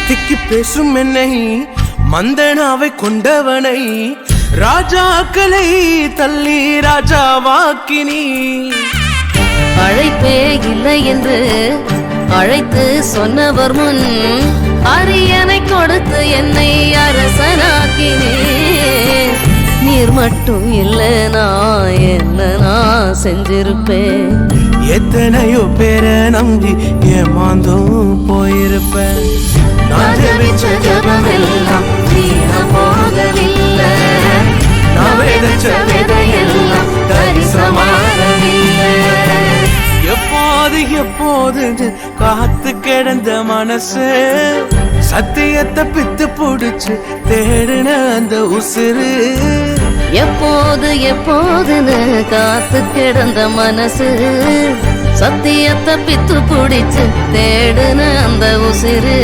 திக்கி பேசும் என்னை மந்தனாவை கொண்டவனை ராஜாக்களை தள்ளி ராஜாவாக்கினி. அழைப்பே இல்லை என்று அழைத்து சொன்னவர் முன் அரியணை கொடுத்து என்னை அரசனாக்கினே. நீர் மட்டும் இல்லைனா என்ன நான் செஞ்சிருப்பேன். எத்தனையோ பேரை நம்பி ஏமாந்தும் போயிருப்பேன். நான் ஜெபிச்ச ஜெபமெல்லாம் வீணாக போகவில்லை. நான் விதைச்ச விதையெல்லாம் தரிசமாகவில்லை. எப்போது எப்போது காத்து கிடந்த மனசு சத்தியத்தை பித்து புடிச்சு தேடின அந்த உசுறு. எப்போது எப்போதுன்னு காத்து கிடந்த மனசு சத்தியத்தை பித்து புடிச்சு தேடுன அந்த உசிறு.